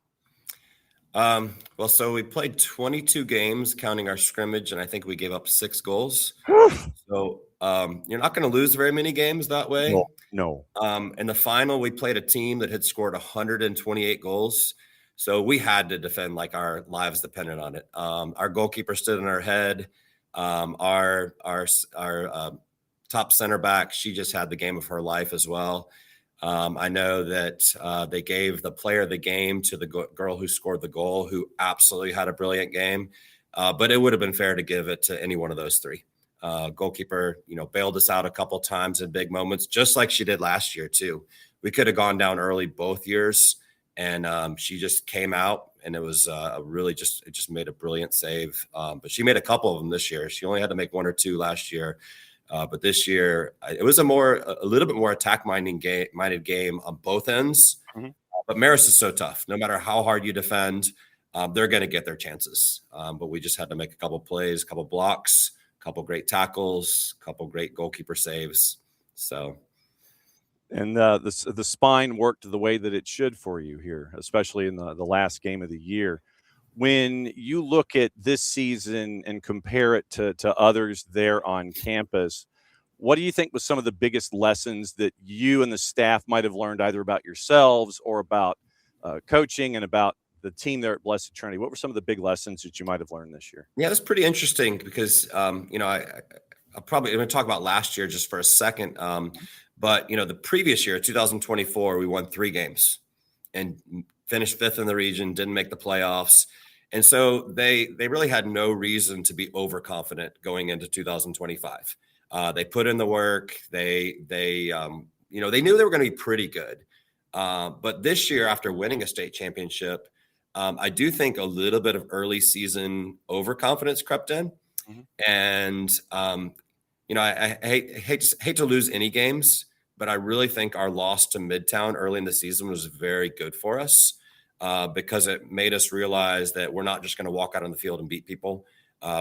Well, so we played 22 games, counting our scrimmage, and I think we gave up 6 goals. So you're not going to lose very many games that way. No. In the final, we played a team that had scored 128 goals. So we had to defend like our lives depended on it. Our goalkeeper stood in our head. Our top center back, she just had the game of her life as well. I know that they gave the player of the game to the girl who scored the goal, who absolutely had a brilliant game. But it would have been fair to give it to any one of those 3. Goalkeeper, bailed us out a couple times in big moments, just like she did last year too. We could have gone down early both years, and she just came out, and it was it just made a brilliant save. But she made a couple of them this year. She only had to make 1 or 2 last year. But this year, it was a little bit more attack-minded game on both ends. Mm-hmm. But Marist is so tough. No matter how hard you defend, they're going to get their chances. But we just had to make a couple plays, a couple blocks, a couple great tackles, a couple great goalkeeper saves. So, and the spine worked the way that it should for you here, especially in the last game of the year. When you look at this season and compare it to others there on campus, what do you think was some of the biggest lessons that you and the staff might have learned either about yourselves or about coaching and about the team there at Blessed Trinity? What were some of the big lessons that you might have learned this year? Yeah, that's pretty interesting because, I'm probably going to talk about last year just for a second. But, the previous year, 2024, we won 3 games and finished 5th in the region, didn't make the playoffs. And so they really had no reason to be overconfident going into 2025. They put in the work. They knew they were going to be pretty good. But this year, after winning a state championship, I do think a little bit of early season overconfidence crept in. Mm-hmm. And, I hate to lose any games, but I really think our loss to Midtown early in the season was very good for us. Because it made us realize that we're not just going to walk out on the field and beat people.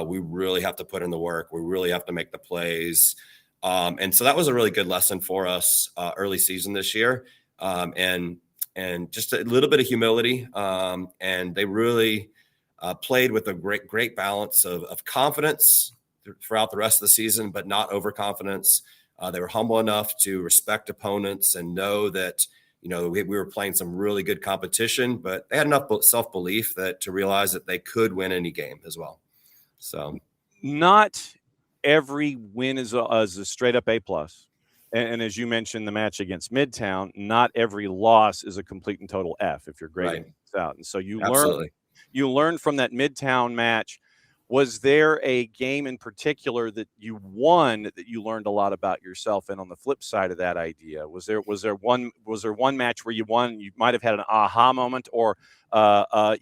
We really have to put in the work. We really have to make the plays. And so that was a really good lesson for us early season this year. And just a little bit of humility. And they really played with a great balance of confidence throughout the rest of the season, but not overconfidence. They were humble enough to respect opponents and know that we were playing some really good competition, but they had enough self-belief to realize that they could win any game as well. So not every win is a straight up A+. And as you mentioned, the match against Midtown, not every loss is a complete and total F if you're grading things out. And so you learned from that Midtown match. Was there a game in particular that you won that you learned a lot about yourself? And on the flip side of that idea, was there one match where you won, you might have had an aha moment, or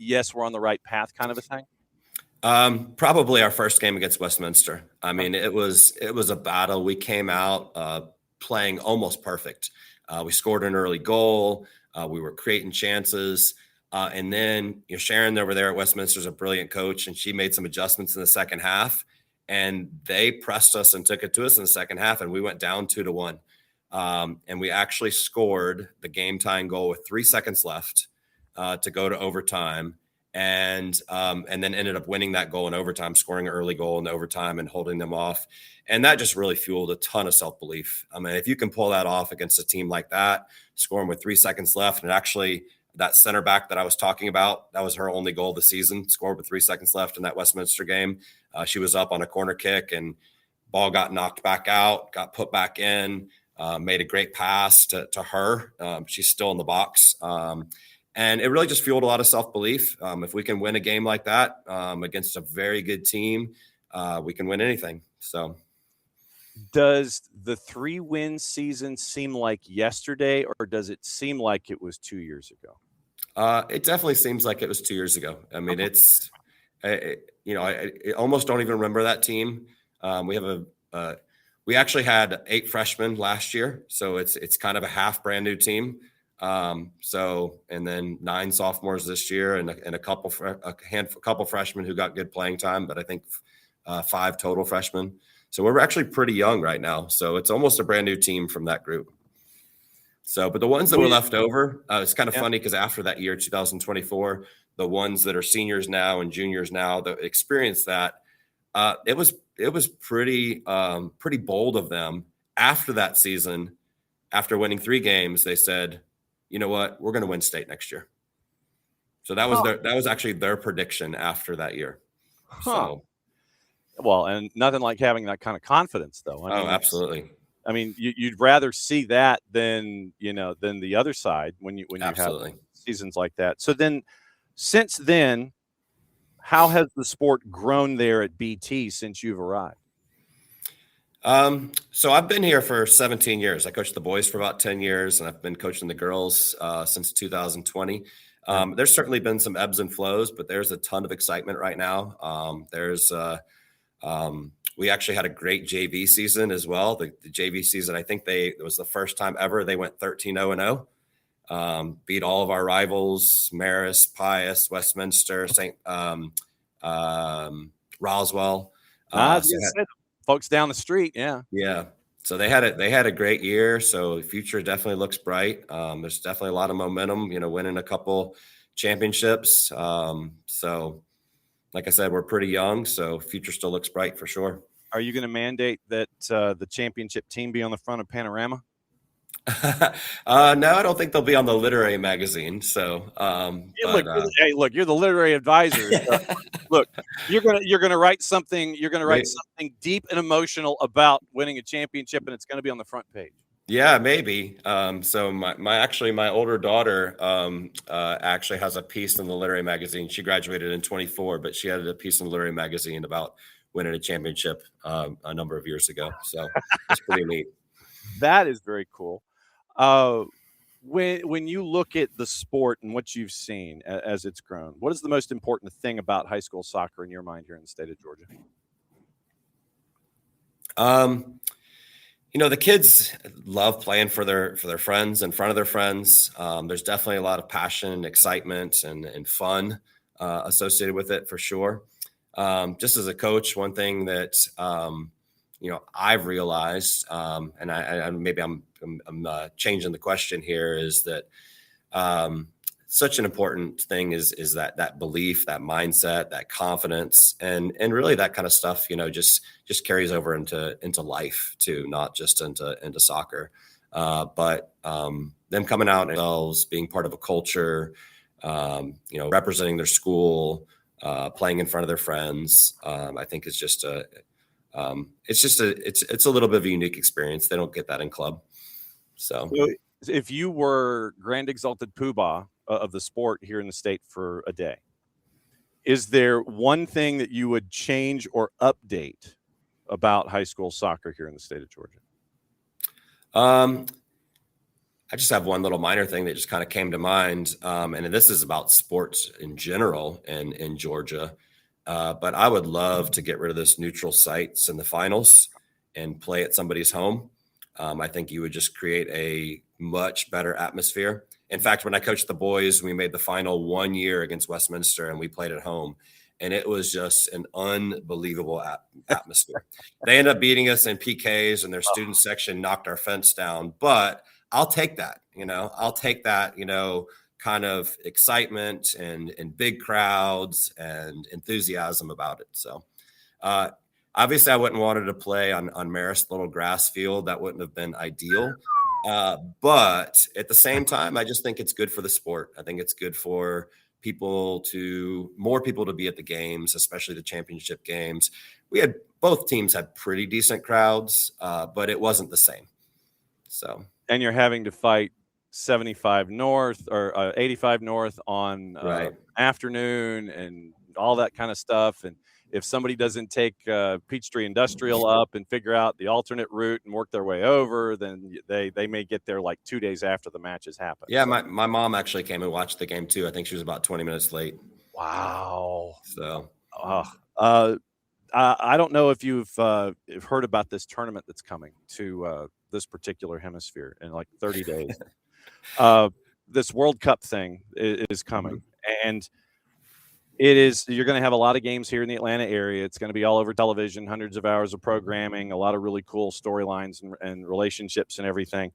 yes, we're on the right path kind of a thing? Probably our first game against Westminster. I mean, it was a battle. We came out playing almost perfect. We scored an early goal. We were creating chances. And then Sharon over there at Westminster is a brilliant coach, and she made some adjustments in the second half, and they pressed us and took it to us in the second half, and we went down 2-1. And we actually scored the game tying goal with 3 seconds left to go to overtime, and then ended up winning that goal in overtime, scoring an early goal in overtime and holding them off. And that just really fueled a ton of self-belief. I mean, if you can pull that off against a team like that, scoring with 3 seconds left, and actually that center back that I was talking about, that was her only goal of the season, scored with 3 seconds left in that Westminster game. She was up on a corner kick and ball got knocked back out, got put back in, made a great pass to her. She's still in the box. And it really just fueled a lot of self-belief. If we can win a game like that against a very good team, we can win anything. So does the 3-win season seem like yesterday, or does it seem like it was 2 years ago? It definitely seems like it was 2 years ago. I mean, I almost don't even remember that team. We actually had 8 freshmen last year, so it's kind of a half brand new team. And then 9 sophomores this year, and a couple freshmen who got good playing time, but I think 5 total freshmen. So we're actually pretty young right now. So it's almost a brand new team from that group. So, but the ones that were left over, it's kind of funny because after that year, 2024, the ones that are seniors now and juniors now that experienced that, it was pretty bold of them after that season. After winning 3 games, they said, you know what, we're going to win state next year. So that was actually their prediction after that year. So, well, and nothing like having that kind of confidence, though. I mean, absolutely. I mean, you'd rather see that than the other side when you absolutely. have seasons like that. So then, since then, how has the sport grown there at BT since you've arrived? So I've been here for 17 years. I coached the boys for about 10 years, and I've been coaching the girls since 2020. There's certainly been some ebbs and flows, but there's a ton of excitement right now. We actually had a great JV season as well. The JV season, I think it was the first time ever they went 13-0-0. Beat all of our rivals: Marist, Pius, Westminster, Roswell. Folks down the street, yeah. So they had a great year. So the future definitely looks bright. There's definitely a lot of momentum. Winning a couple championships. So, like I said, we're pretty young, so future still looks bright for sure. Are you going to mandate that the championship team be on the front of Panorama? No, I don't think they'll be on the literary magazine. So, look, you're the literary advisor. Look, you're gonna write something. You're gonna write something deep and emotional about winning a championship, and it's going to be on the front page. Yeah, maybe. So my older daughter actually has a piece in the literary magazine. She graduated in 24, but she had a piece in the literary magazine about winning a championship a number of years ago. So it's pretty neat. That is very cool. When you look at the sport and what you've seen as it's grown, what is the most important thing about high school soccer in your mind here in the state of Georgia? The kids love playing for their friends, in front of their friends. There's definitely a lot of passion and excitement and fun associated with it for sure. Just as a coach, one thing that I've realized, and I'm changing the question here, is that such an important thing is that belief, that mindset, that confidence, and really that kind of stuff, just carries over into life too, not just into soccer. But them coming out themselves, being part of a culture, representing their school, playing in front of their friends, I think is just it's a little bit of a unique experience. They don't get that in club. So if you were Grand Exalted Poobah of the sport here in the state for a day, is there one thing that you would change or update about high school soccer here in the state of Georgia? I just have one little minor thing that just kind of came to mind. And this is about sports in general in Georgia. But I would love to get rid of this neutral sites in the finals and play at somebody's home. I think you would just create a much better atmosphere. In fact, when I coached the boys, we made the final 1 year against Westminster and we played at home. And it was just an unbelievable atmosphere. They ended up beating us in PKs, and their student section knocked our fence down. But I'll take that, kind of excitement and big crowds and enthusiasm about it. So obviously I wouldn't wanted to play on Marist little grass field. That wouldn't have been ideal. But at the same time, I just think it's good for the sport. I think it's good for more people to be at the games, especially the championship games. Both teams had pretty decent crowds, but it wasn't the same. So, and you're having to fight 75 north or 85 north on afternoon and all that kind of stuff. And if somebody doesn't take Peachtree Industrial up and figure out the alternate route and work their way over, then they may get there like 2 days after the matches happen. Yeah, my mom actually came and watched the game too. I think she was about 20 minutes late. Wow. So, I don't know if you've heard about this tournament that's coming to this particular hemisphere in like 30 days. This World Cup thing is coming, and you're going to have a lot of games here in the Atlanta area. It's going to be all over television, hundreds of hours of programming, a lot of really cool storylines and relationships and everything.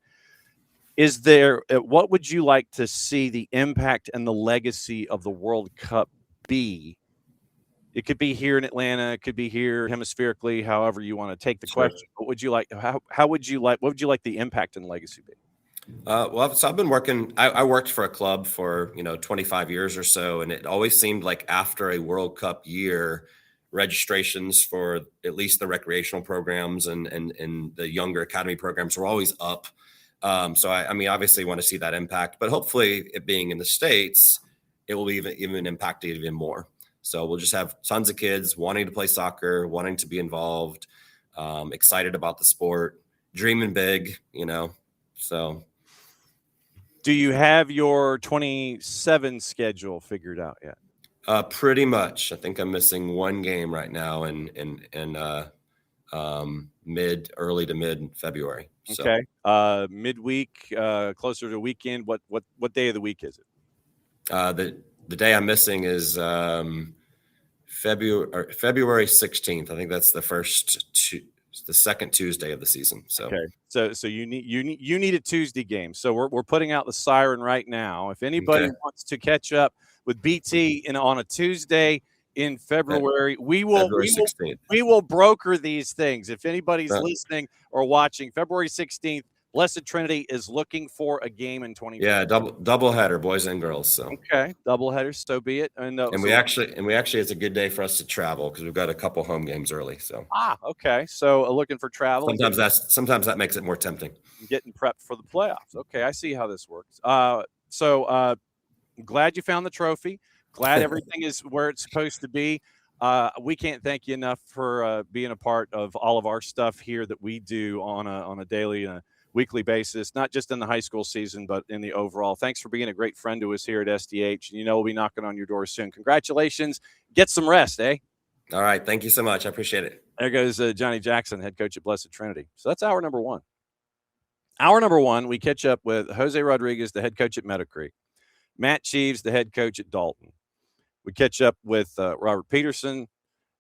What would you like to see the impact and the legacy of the World Cup be? It could be here in Atlanta. It could be here hemispherically, however you want to take the question. What would you like? What would you like the impact and legacy be? So I've been working. I worked for a club for 25 years or so, and it always seemed like after a World Cup year, registrations for at least the recreational programs and the younger academy programs were always up. So I mean, obviously, want to see that impact, but hopefully, it being in the States, it will even impact it even more. So we'll just have tons of kids wanting to play soccer, wanting to be involved, excited about the sport, dreaming big. So. Do you have your 27 schedule figured out yet? Pretty much. I think I'm missing one game right now in early to mid February. So. Okay. Midweek, closer to weekend. What day of the week is it? The day I'm missing is February 16th. I think that's the second Tuesday of the season. So okay. So you need a Tuesday game. So we're putting out the siren right now. If anybody wants to catch up with BT on a Tuesday in February, we will broker these things. If anybody's listening or watching, February 16th, Blessed Trinity is looking for a game in 2020. Yeah, double header, boys and girls. So okay, double header, so be it. And we actually it's a good day for us to travel because we've got a couple home games early. So okay, so looking for travel. Sometimes that makes it more tempting. Getting prepped for the playoffs. Okay, I see how this works. So glad you found the trophy. Glad everything is where it's supposed to be. We can't thank you enough for being a part of all of our stuff here that we do on a daily and a weekly basis, not just in the high school season, but in the overall. Thanks for being a great friend to us here at SDH. We'll be knocking on your door soon. Congratulations. Get some rest, eh? All right. Thank you so much. I appreciate it. There goes Johnny Jackson, head coach at Blessed Trinity. So that's hour number one. Hour number one, we catch up with Jose Rodriguez, the head coach at Meadowcreek, Matt Cheaves, the head coach at Dalton. We catch up with Robert Peterson,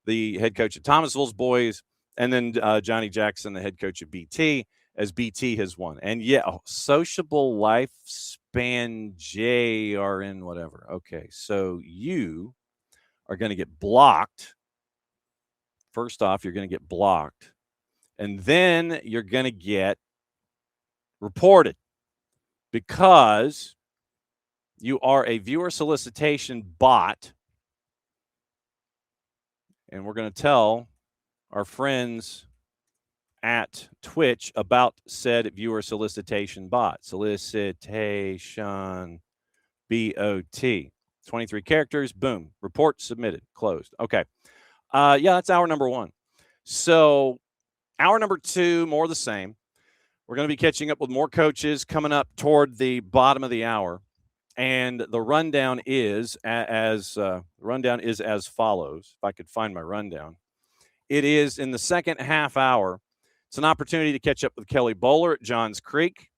the head coach at Thomasville's boys, and then Johnny Jackson, the head coach at BT, as BT has won. And sociable lifespan JRN, whatever. Okay, so you are going to get blocked. First off, you're going to get blocked. And then you're going to get reported because you are a viewer solicitation bot. And we're going to tell our friends at Twitch about said viewer solicitation bot. Solicitation BOT. 23 characters. Boom. Report submitted. Closed. Okay. That's hour number one. So hour number two, more of the same. We're going to be catching up with more coaches coming up toward the bottom of the hour. And the rundown is as follows. If I could find my rundown. It is in the second half hour. It's an opportunity to catch up with Kelly Bowler at Johns Creek,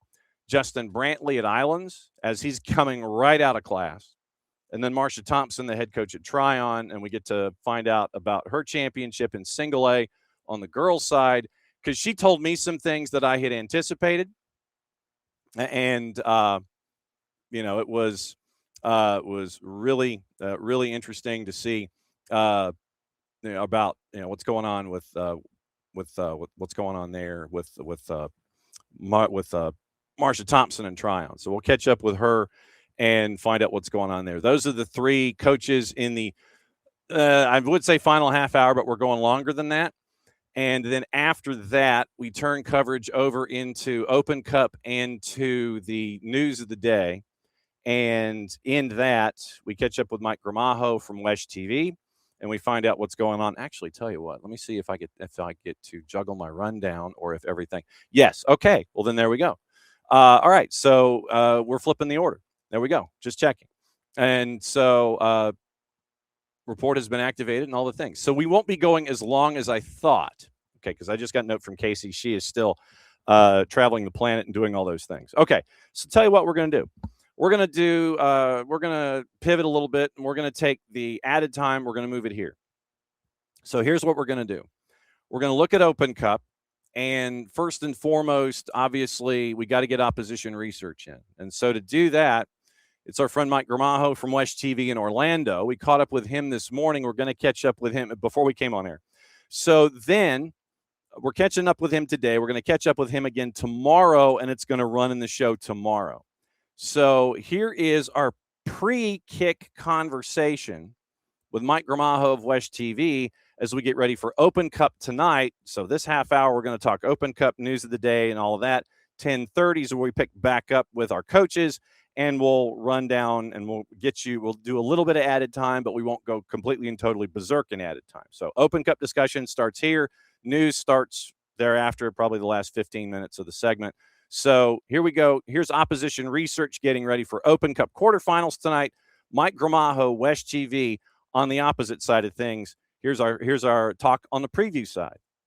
Justin Brantley at Islands, as he's coming right out of class, and then Marsha Thompson, the head coach at Tryon, and we get to find out about her championship in single A on the girls' side, because she told me some things that I had anticipated, and it was really really interesting to see about what's going on with what's going on there with Marsha Thompson and Tryon. So we'll catch up with her and find out what's going on there. Those are the three coaches in the I would say final half hour, but we're going longer than that. And then after that, we turn coverage over into Open Cup and to the news of the day. And in that, we catch up with Mike Gramajo from Wesh TV. and we find out what's going on. Actually, tell you what, let me see if I get to juggle my rundown or if everything. Yes. Okay. Well, then there we go. All right. So we're flipping the order. There we go. Just checking. And so report has been activated and all the things. So we won't be going as long as I thought. Okay. Because I just got a note from Casey. She is still traveling the planet and doing all those things. Okay. So tell you what we're going to do. We're going to pivot a little bit, and we're going to take the added time. We're going to move it here. So here's what we're going to do. We're going to look at Open Cup. And first and foremost, obviously, we got to get opposition research in. And so to do that, it's our friend Mike Gramajo from West TV in Orlando. We caught up with him this morning. We're going to catch up with him before we came on air. So then we're catching up with him today. We're going to catch up with him again tomorrow, and it's going to run in the show tomorrow. So here is our pre-kick conversation with Mike Gramajo of West TV as we get ready for Open Cup tonight. So this half hour, we're going to talk Open Cup news of the day and all of that. 10:30 is where we pick back up with our coaches, and we'll run down and we'll do a little bit of added time, but we won't go completely and totally berserk in added time. So Open Cup discussion starts here. News starts thereafter, probably the last 15 minutes of the segment. So here we go. Here's opposition research getting ready for Open Cup quarterfinals tonight. Mike Gramajo, West TV, on the opposite side of things. Here's our talk on the preview side.